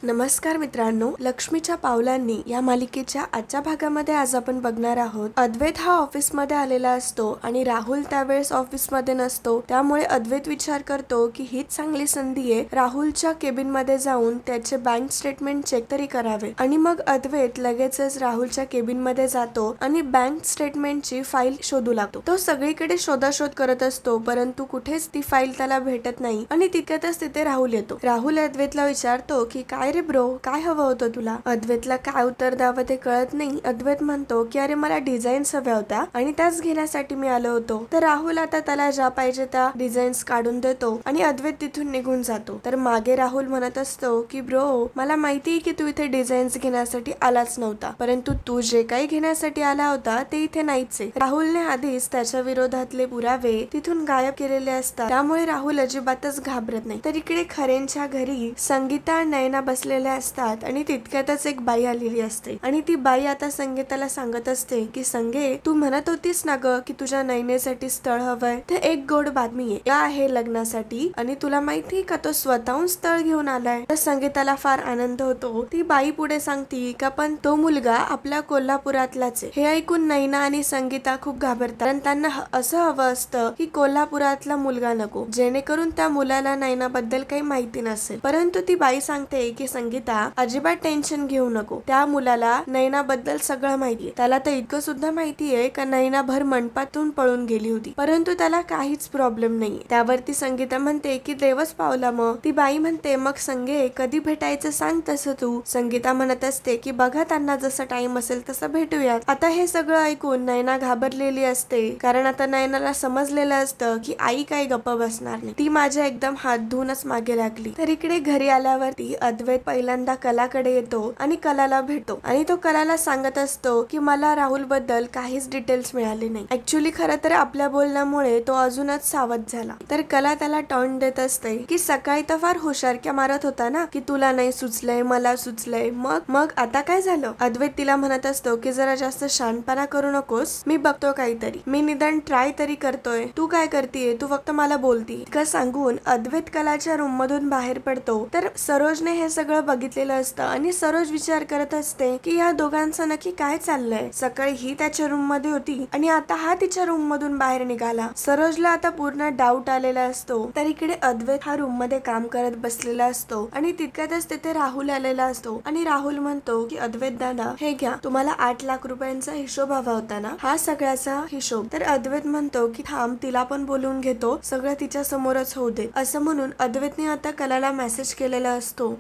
नमस्कार मित्रांनो, लक्ष्मीच्या पावलांनी या मालिकेच्या आजच्या भागामध्ये आज आपण बघणार आहोत. अद्वैत हा ऑफिस मध्ये आलेला असतो आणि राहुल त्यावेळेस ऑफिस मध्ये नसतो. त्यामुळे अद्वैत विचार करतो की हीच चांगली संधी आहे राहुलच्या केबिन मध्ये जाऊन त्याचे बँक स्टेटमेंट चेक तरी करावे. आणि मग अद्वैत लगेचच राहुलच्या केबिन मध्ये जातो आणि बँक स्टेटमेंटची फाईल शोधू लागतो. तो सगळीकडे शोधाशोध करत असतो, परंतु कुठेच ती फाईल त्याला भेटत नाही. आणि तितक्यातच तिथे राहुल येतो. राहुल अद्वैतला विचारतो की काय रे ब्रो, काय हवं होतं तुला? अद्वैतला काय उत्तर द्यावं ते कळत नाही. अद्वैत म्हणतो की अरे मला डिझाईन्स हव्या होत्या आणि त्याच घेण्यासाठी मी आलो होतो. तर राहुल आता त्याला ज्या पाहिजे त्या डिझाईन्स काढून देतो आणि अद्वैत तिथून निघून जातो. तर मागे राहुल म्हणत असतो की ब्रो, मला माहिती की तू इथे डिझाईन्स घेण्यासाठी आलाच नव्हता, परंतु तू जे काही घेण्यासाठी आला होता ते इथे नाहीच आहे. राहुलने आधीच त्याच्या विरोधातले पुरावे तिथून गायब केलेले असतात, त्यामुळे राहुल अजिबातच घाबरत नाही. तर इकडे खरेंच्या घरी संगीता नयना बसलेल्या असतात आणि तितक्यातच एक बाई आलेली असते आणि ती बाई आता संगीताला सांगत असते की संगे, तू म्हणत होतीस ना ग की तुझ्या नयनेसाठी स्थळ हवंय, तर एक गोड बातमी आहे लग्नासाठी आणि तुला माहिती का तो स्वतःहून स्थळ घेऊन आलाय. तर संगीताला फार आनंद होतो. ती बाई पुढे सांगती का पण तो मुलगा आपल्या कोल्हापुरातलाच आहे. हे ऐकून नयना आणि संगीता खूप घाबरतात, कारण त्यांना असं हवं असतं की कोल्हापुरातला मुलगा नको, जेणेकरून त्या मुलाला नयनाबद्दल काही माहिती नसेल. परंतु ती बाई सांगते की संगीता, अजिबात टेन्शन घेऊ नको, त्या मुलाला नयनाबद्दल सगळं माहितीये. त्याला तर इतकं सुद्धा माहितीये का नयना भर मंडपातून पळून गेली होती, परंतु त्याला काहीच प्रॉब्लेम नाही. त्यावरती संगीता म्हणते की देवच पावला. मग ती बाई म्हणते मग संगे कधी भेटायचं सांग तसं तू. संगीता म्हणत असते की बघा त्यांना जसं टाइम असेल तसं भेटूयात. आता हे सगळं ऐकून नयना घाबरलेली असते, कारण आता नयनाला समजलेलं असतं की आई काही गप्प बसणार नाही. ती माझ्या एकदम हात धुवूनच मागे लागली. तर इकडे घरी आल्यावरती अद्वैत पहिल्यांदा कलाकडे येतो आणि कलाला भेटतो आणि तो कलाला सांगत असतो की मला राहुल बद्दल काहीच डिटेल्स मिळाले नाही. ऍक्च्युली खरं तर आपल्या बोलण्यामुळे तो अजूनच सावध झाला. तर कला त्याला टॉन्ट देत असते की सकाळी तर फार हुशारक्या मारत होता ना की तुला नाही सुचलंय, मला सुचलंय, मग मग आता काय झालं? अद्वैत तिला म्हणत असतो की जरा जास्त शहाणपणा करू नकोस, मी बघतो काहीतरी, मी निदान ट्राय तरी करतोय, तू काय करतीये, तू फक्त मला बोलती का सांगून अद्वैत कलाच्या रूम मधून बाहेर पडतो. तर सरोजने हे सगळं बघितलेलं असतं आणि सरोज विचार करत असते की या दोघांचं नक्की काय चाललंय. सकाळी ही त्याच्या रूम मध्ये होती आणि आता हा तिच्या रूम मधून बाहेर निघाला. सरोजला आता पूर्ण डाऊट आलेला असतो. तर इकडे अद्वैत हा रूम मध्ये काम करत बसलेला असतो आणि तितक्यातच तिथे राहुल आलेला असतो आणि राहुल म्हणतो की अद्वैत दादा, हे घ्या, तुम्हाला 8 लाख रुपयांचा हिशोब हवा होता ना, हा सगळ्याचा हिशोब. तर अद्वैत म्हणतो की थांब, तिला पण बोलवून घेतो, सगळं तिच्या समोरच होऊ दे. असं म्हणून अद्वैतने आता कलाला मेसेज केलेला असतो.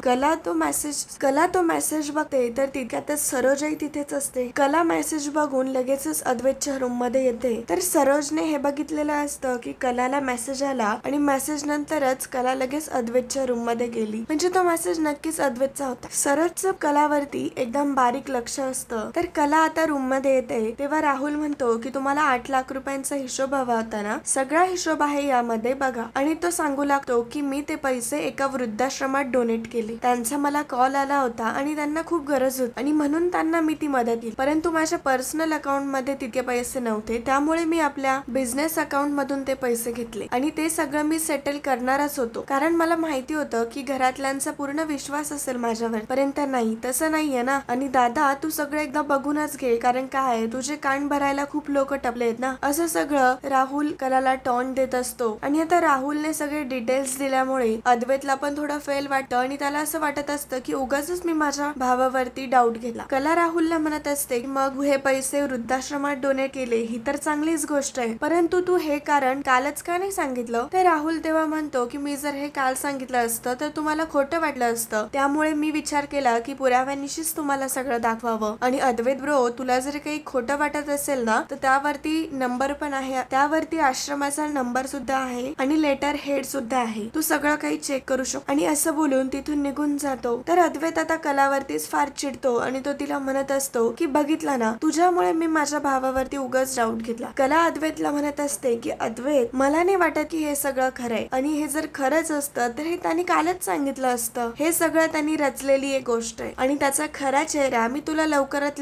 कला तो मेसेज बघते तर तितक्यातच सरोजही तिथेच असते. कला मेसेज बघून लगेचच अद्वैतच्या रूम मध्ये येते. तर सरोजने हे बघितलेलं असतं की कलाला मेसेज आला आणि मेसेज नंतरच कला लगेच अद्वैतच्या रूम मध्ये गेली, म्हणजे तो मेसेज नक्कीच अद्वैतचा होता. सरोजचं कलावरती एकदम बारीक लक्ष असतं. तर कला आता रूम मध्ये येते तेव्हा राहुल म्हणतो की तुम्हाला 8 लाख रुपयांचा हिशोब हवा होता ना, सगळा हिशोब आहे यामध्ये बघा. आणि तो सांगू लागतो की मी ते पैसे एका वृद्धाश्रमात डोनेट केले, त्यांचा मला कॉल आला होता आणि त्यांना खूप गरज होती आणि म्हणून त्यांना मी ती मदत केली, परंतु माझ्या पर्सनल अकाउंट मध्ये तितके पैसे नव्हते, त्यामुळे मी आपल्या बिझनेस अकाउंट मधून ते पैसे घेतले आणि ते सगळं मी सेटल करणारच होतो, कारण मला माहिती होतं की घरातल्यांचा पूर्ण विश्वास असेल माझ्यावर. पर्यंत नाही, तसं नाहीये ना. आणि दादा, तू सगळं एकदा बघूनच घे, कारण काय तुझे कान भरायला खूप लोक टपलेत ना. असं सगळं राहुल कलाला टॉन्ट देत असतो. आणि आता राहुलने सगळे डिटेल्स दिल्यामुळे अद्वैतला पण थोडं फेल वाटतं आणि त्याला असं वाटत असतं की उगाचच मी माझ्या भावावरती डाऊट घेतला. कला राहुलला म्हणत असते मग हे पैसे वृद्धाश्रमात डोनेट केले ही तर चांगलीच गोष्ट आहे, परंतु तू हे कारण कालच का नाही सांगितलं? तर राहुल तेव्हा म्हणतो की मी जर हे काल सांगितलं असतं तर तुम्हाला खोटं वाटलं असतं, त्यामुळे मी विचार केला की पुराव्यानिशीच तुम्हाला सगळं दाखवावं. आणि अद्वैत ब्रो, तुला जर काही खोटं वाटत असेल ना तर त्यावरती नंबर पण आहे, त्यावरती आश्रमाचा नंबर सुद्धा आहे आणि लेटर हेड सुद्धा आहे, तू सगळं काही चेक करू शकतो. आणि असं बोलून तिथून निघून जातो. तर अद्वैत आता कलावरतीच फार चिडतो आणि तो तिला म्हणत असतो की बघितला ना, तुझ्यामुळे मी माझ्या भावावरती उगाच डाऊट घेतला. कला अद्वैतला म्हणत असते की अद्वैत, मला नाही वाटत की हे सगळं खरंय, आणि हे जर खरंच असतं तर हे त्यांनी कालच सांगितलं असतं. हे सगळं त्यांनी रचलेली एक गोष्ट आहे आणि त्याचा खरा चेहरा मी तुला लवकरच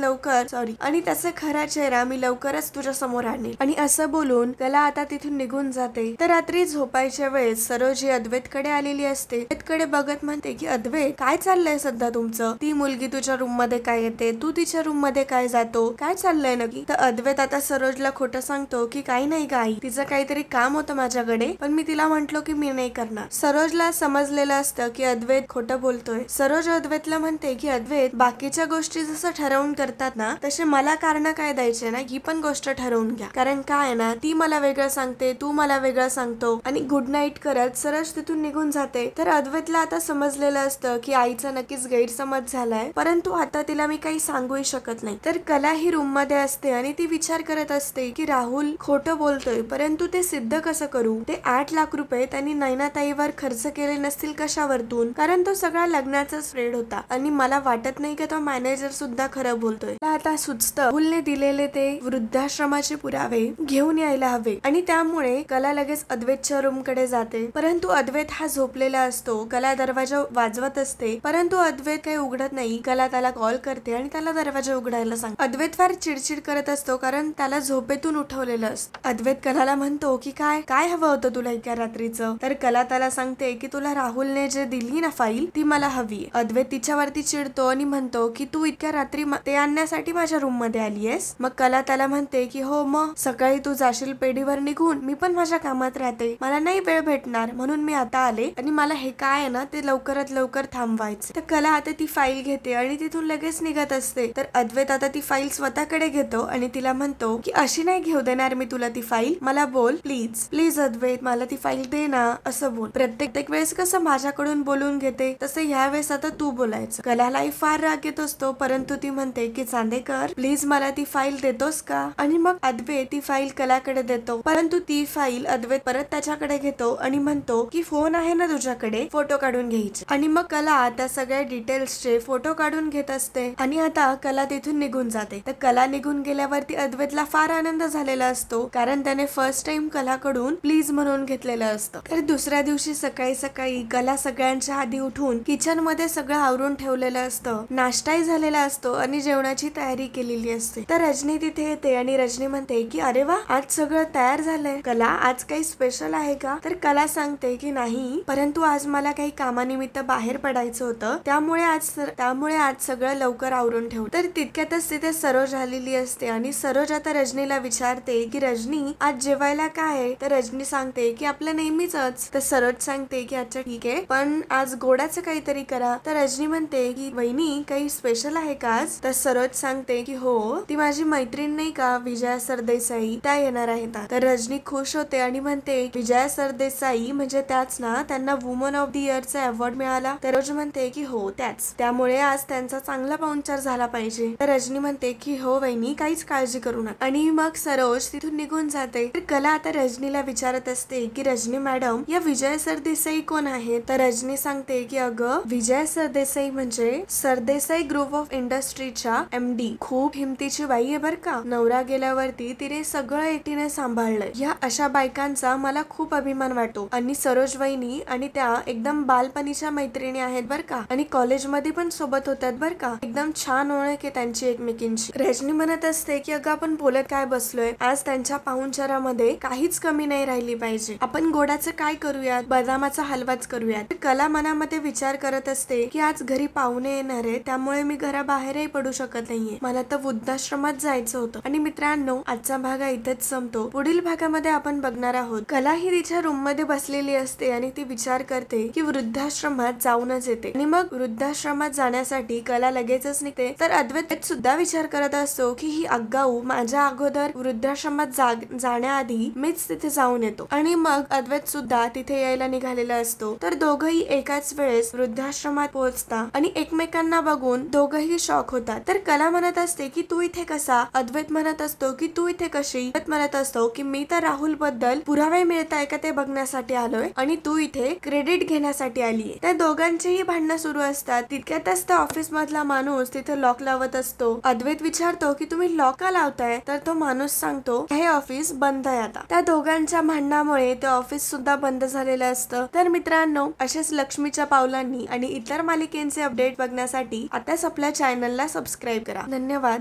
तुझ्या समोर आणेल. आणि असं बोलून कला आता तिथून निघून जाते. तर रात्री झोपायच्या वेळेस सरोज ही अद्वैतकडे आलेली असते. अद्वैतकडे बघत म्हणते की अद्वैत काय चाललंय सध्या तुमचं, ती मुलगी तुझ्या रूम मध्ये काय येते, तू तिच्या रूम मध्ये काय जातो, काय चाललंय नक्की. तर अद्वैत आता सरोजला खोटं सांगतो की काही नाही गाई, तिचं काहीतरी काम होतं माझ्याकडे, पण मी तिला म्हंटलो की मी नाही करणार. सरोजला समजलेलं असतं की अद्वैत खोटं बोलतोय. सरोज अद्वैतला म्हणते की अद्वैत, बाकीच्या गोष्टी जसं ठरवून करतात ना, तसे मला कारण काय द्यायचे ना, ही पण गोष्ट ठरवून घ्या. कारण काय ना, ती मला वेगळं सांगते, तू मला वेगळं सांगतो, आणि गुड नाईट करत सरोज तिथून निघून जाते. तर अद्वैतला आता समजलेलं असतं की आईचा नक्कीच गैरसमज झालाय, परंतु आता तिला मी काही सांगूही शकत नाही. तर कला ही रूम मध्ये असते आणि ती विचार करत असते की राहुल खोटं बोलतोय, परंतु ते सिद्ध कसं करू. ते 8 लाख रुपये त्यांनी नैनाताईवर खर्च केले नसतील कशावरतून, कारण तो सगळा लग्नाचा स्प्रेड होता, आणि मला वाटत नाही की तो मॅनेजर सुद्धा खरं बोलतोय. आता सुचतं राहुलने दिलेले ते वृद्धाश्रमाचे पुरावे घेऊन यायला हवे, आणि त्यामुळे कला लगेच अद्वैतच्या रूम कडे जाते. परंतु अद्वैत हा झोपलेला असतो. कला दरवाजा वाजवत असते, परंतु अद्वैत काही उघडत नाही. कला त्याला कॉल करते आणि त्याला दरवाजा उघडायला सांगते. अद्वैत फार चिडचिड करत असतो, कारण त्याला झोपेतून उठवलेलं असतं. अद्वैत कलाला म्हणतो की काय हवं होतं तुला इतक्या रात्रीचं. तर कला त्याला सांगते की तुला राहुलने जे दिली ना फाईल, ती मला हवी. अद्वैत तिच्यावरती चिडतो आणि म्हणतो की तू इतक्या रात्री ते आणण्यासाठी माझ्या रूम मध्ये आलीयस. मग कला त्याला म्हणते की हो, मग सकाळी तू जाशील पेढीवर निघून, मी पण माझ्या कामात राहते, मला नाही वेळ भेटणार, म्हणून मी आता आले, आणि मला हे काय आहे ना ते लवकरात लवकर थांबवायचे. तर कला आता ती फाईल घेते आणि तिथून लगेच निघत असते. तर अद्वैत आता ती फाईल स्वतःकडे घेतो आणि तिला म्हणतो की अशी नाही घेऊ देणार मी तुला ती फाईल, मला बोल प्लीज प्लीज अद्वैत, मला ती फाईल दे ना, असं बोल. प्रत्येक वेळेस कसं माझ्याकडून बोलून घेते, तसं ह्या वेळेस आता तू बोलायचं. कलालाही फार राग येत असतो, परंतु ती म्हणते की चांदेकर प्लीज मला ती फाईल देतोस का. आणि मग अद्वैत ती फाईल कलाकडे देतो, परंतु ती फाईल अद्वैत परत त्याच्याकडे घेतो आणि म्हणतो की फोन आहे ना तुझ्याकडे, फोटो काढून घ्यायचे. आणि मग कला त्या सगळ्या डिटेल्सचे फोटो काढून घेत असते, आणि आता कला तिथून निघून जाते. तर कला निघून गेल्यावरती अद्वैतला फार आनंद झालेला असतो, कारण त्याने फर्स्ट टाइम कलाकडून प्लीज म्हणून घेतलेलं असतं. तर दुसऱ्या दिवशी सकाळी सकाळी कला सगळ्यांच्या आधी उठून किचन मध्ये सगळं आवरून ठेवलेलं असतं, नाश्ताही झालेला असतो आणि जेवणाची तयारी केलेली असते. तर रजनी तिथे येते आणि रजनी म्हणते की अरे वा, आज सगळं तयार झालंय. कला, आज काही स्पेशल आहे का. तर कला सांगते की नाही, परंतु आज मला काही कामानिमित्त बाहेर पडायचं होतं, त्यामुळे आज सगळं लवकर आवरून ठेव. तर तितक्यातच तिथे सरोज आलेली असते, आणि सरोज आता रजनीला विचारते की रजनी, आज जेवायला काय आहे. तर रजनी सांगते की आपलं नेहमीच. तर सरोज सांगते की अच्छा ठीक आहे, पण आज गोडाचं काहीतरी करा. तर रजनी म्हणते की वहिनी, काही स्पेशल आहे का आज. तर सरोज सांगते की हो, ती माझी मैत्रीण नाही का विजया सरदेसाई, त्या येणार आहेत. तर रजनी खुश होते आणि म्हणते विजया सरदेसाई म्हणजे त्याच ना, त्यांना वुमन ऑफ द इयरचा अवॉर्ड मिळाला. तर रजनी म्हणते की हो त्याच, त्यामुळे आज त्यांचा चांगला पाहुणचार झाला पाहिजे. तर रजनी म्हणते की हो वहिनी, काहीच काळजी करू नका. आणि मग सरोज तिथून निघून जाते. तर कला आता रजनीला विचारत असते की रजनी मॅडम, या विजया सरदेसाई कोण आहेत. तर रजनी सांगते की अगं, विजया सरदेसाई म्हणजे सरदेसाई ग्रुप ऑफ इंडस्ट्रीच्या MD, खूप हिमतीची बाई आहे बर का. नवरा गेल्यावरती तिने सगळं एकटीने सांभाळलंय. या अशा बायकांचा मला खूप अभिमान वाटतो. आणि सरोज वहिनी आणि त्या एकदम बालपणीच्या मैत्रिणी आहेत बर का, आणि कॉलेजमध्ये पण सोबत होत्यात बर का. एकदम छान ओळख आहे त्यांची एकमेकींची. रजनी म्हणत असते की अगं, आपण बोलत काय बसलोय, आज त्यांच्या पाहुणचारामध्ये काहीच कमी नाही राहिली पाहिजे. आपण गोडाचं काय करूयात, बदामाचा हलवाच करूयात. कला मनामध्ये विचार करत असते की आज घरी पाहुणे येणार आहे, त्यामुळे मी घराबाहेरही पडू शकत नाहीये, मला तर वृद्धाश्रमात जायचं होतं. आणि मित्रांनो, आजचा भाग इथेच संपतो. पुढील भागामध्ये आपण बघणार आहोत कला ही तिच्या रूम मध्ये बसलेली असते आणि ती विचार करते की वृद्धाश्रमात जाऊनच येते. आणि मग वृद्धाश्रमात जाण्यासाठी कला लगेचच निघते. तर अद्वैत सुद्धा विचार करत असतो की ही आगाऊ माझ्या अगोदर वृद्धाश्रमात जाण्याआधी मीच तिथे जाऊन येतो. आणि मग अद्वैत सुद्धा तिथे यायला निघालेला असतो. तर दोघही एकाच वेळेस वृद्धाश्रमात पोहोचतात आणि एकमेकांना बघून दोघही शॉक होतात. तर कला म्हणत असते की तू इथे कसा. अद्वैत म्हणत असतो की तू इथे कशी. अद्वैत म्हणत असतो की मी तर राहुल बद्दल पुरावे मिळताय का ते बघण्यासाठी आलोय, आणि तू इथे क्रेडिट घेण्यासाठी आलीये. त्या दोघांचेही भांडणं सुरू असतात. तितक्यातच त्या ऑफिस मधला माणूस तिथे लॉक लावत असतो. अद्वैत विचारतो की तुम्ही लॉक का लावताय. तर तो माणूस सांगतो हे ऑफिस बंद आहे आता. त्या दोघांच्या भांडणामुळे ते ऑफिस सुद्धा बंद झालेलं असतं. तर मित्रांनो, असेच लक्ष्मीच्या पावलांनी आणि इतर मालिकेंचे अपडेट बघण्यासाठी आताच आपल्या चॅनलला सबस्क्राईब करा. धन्यवाद.